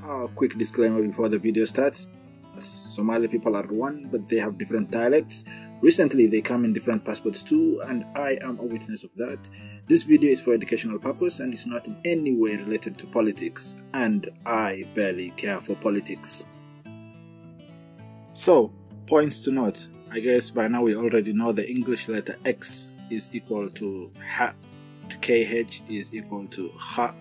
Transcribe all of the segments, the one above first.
A quick disclaimer before the video starts. Somali people are one, but they have different dialects. Recently they come in different passports too, and I am a witness of that. This video is for educational purpose and is not in any way related to politics, and I barely care for politics. So, points to note. I guess by now we already know the English letter X is equal to ha, KH is equal to ha,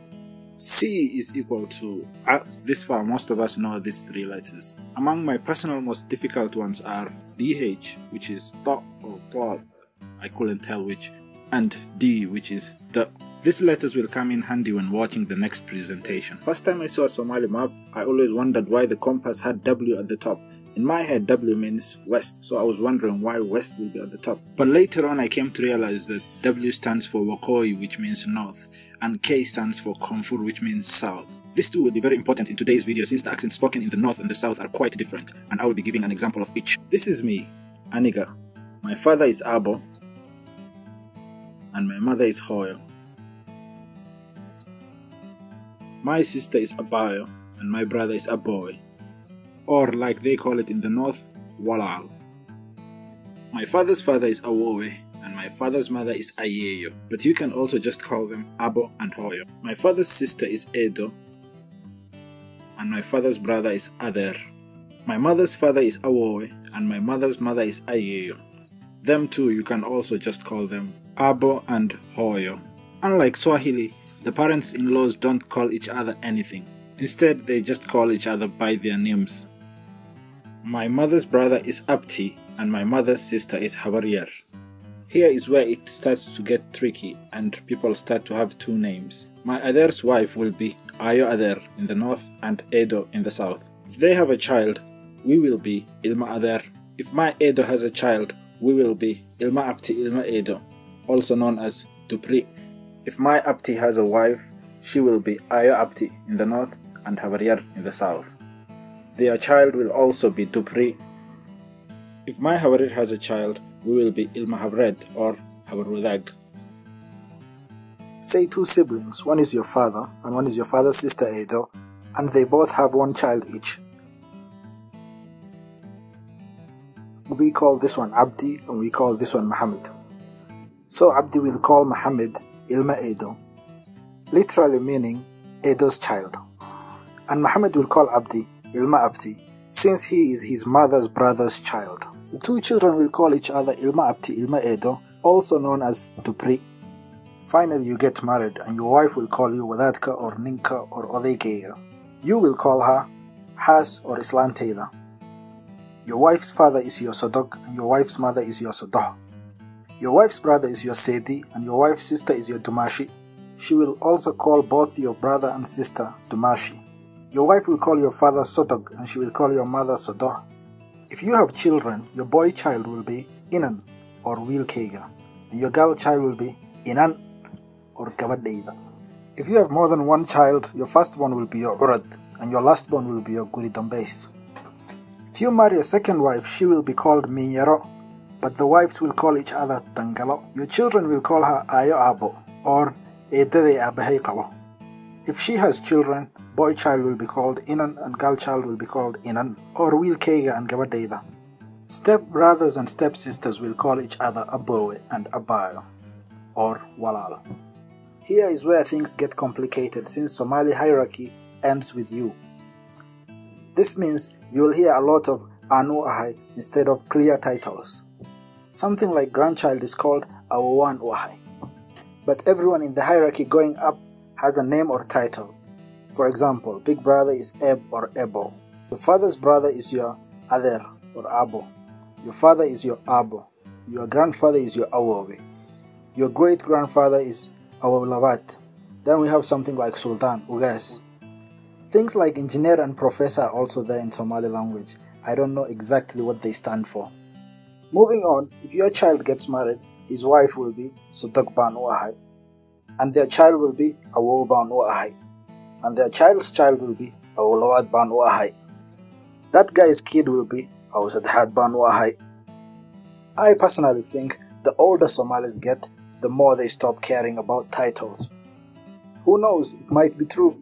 C is equal to A. This far most of us know these three letters. Among my personal most difficult ones are DH, which is to or to, I couldn't tell which, and D, which is the. These letters will come in handy when watching the next presentation. First time I saw a Somali map, I always wondered why the compass had W at the top. In my head, W means west, so I was wondering why west will be at the top. But later on I came to realize that W stands for Wakoi, which means north, and K stands for Komfur, which means south. These two will be very important in today's video since the accents spoken in the north and the south are quite different, and I will be giving an example of each. This is me, Aniga. My father is Abo, and my mother is Hoyo. My sister is Abayo, and my brother is Aboy, or like they call it in the north, Walal. My father's father is Awowe, and my father's mother is Ayeyo, but you can also just call them Abo and Hoyo. My father's sister is Edo, and my father's brother is Ader. My mother's father is Awowe, and my mother's mother is Ayeyo. Them two you can also just call them Abo and Hoyo. Unlike Swahili, the parents-in-laws don't call each other anything. Instead, they just call each other by their names. My mother's brother is Abti, and my mother's sister is Habariyar. Here is where it starts to get tricky and people start to have two names. My Ader's wife will be Ayo Ader in the north and Edo in the south. If they have a child, we will be Ilma Ader. If my Edo has a child, we will be Ilma Abti Ilma Edo, also known as Dupri. If my Abti has a wife, she will be Ayo Abti in the north and Habariyar in the south. Their child will also be Dupri. If my Habarir has a child, we will be Ilma Habred or Habarudag. Say two siblings, one is your father and one is your father's sister Edo, and they both have one child each. We call this one Abdi and we call this one Muhammad. So Abdi will call Muhammad Ilma Edo, literally meaning Edo's child. And Muhammad will call Abdi Ilma Abdi, since he is his mother's brother's child. The two children will call each other Ilma Abdi Ilma Edo, also known as Dupri. Finally you get married and your wife will call you Wadadka or Ninka or Odekeya. You will call her Has or Islan Taylor. Your wife's father is your Sodok and your wife's mother is your Sodoh. Your wife's brother is your Sedi and your wife's sister is your Dumashi. She will also call both your brother and sister Dumashi. Your wife will call your father Sodog and she will call your mother Sodoh. If you have children, your boy child will be Inan or Wilkega, and your girl child will be Inan or Gabadeiba. If you have more than one child, your firstborn will be your Urad and your lastborn will be your Guridambes. If you marry a second wife, she will be called Minyaro, but the wives will call each other Tangalo. Your children will call her Ayo Abo or Edede Abahei Qabo. If she has children, boy child will be called Inan and girl child will be called Inan or Wilkega and Gabadeida. Step brothers and step sisters will call each other Abowe and Abayo or Walala. Here is where things get complicated since Somali hierarchy ends with you. This means you will hear a lot of Anu Ahai instead of clear titles. Something like grandchild is called Awowan Wahai. But everyone in the hierarchy going up has a name or title. For example, big brother is Eb or Ebo. Your father's brother is your Ader or Abo. Your father is your Abo. Your grandfather is your Awowe. Your great-grandfather is Awolabat. Then we have something like Sultan, Ugas. Things like engineer and professor are also there in Somali language. I don't know exactly what they stand for. Moving on, if your child gets married, his wife will be Sodokban Wahai, and their child will be Awoban Wahai, and their child's child will be Awolawad Ban Wahai. That guy's kid will be Awsadhad Ban Wahai. I personally think the older Somalis get, the more they stop caring about titles. Who knows, it might be true.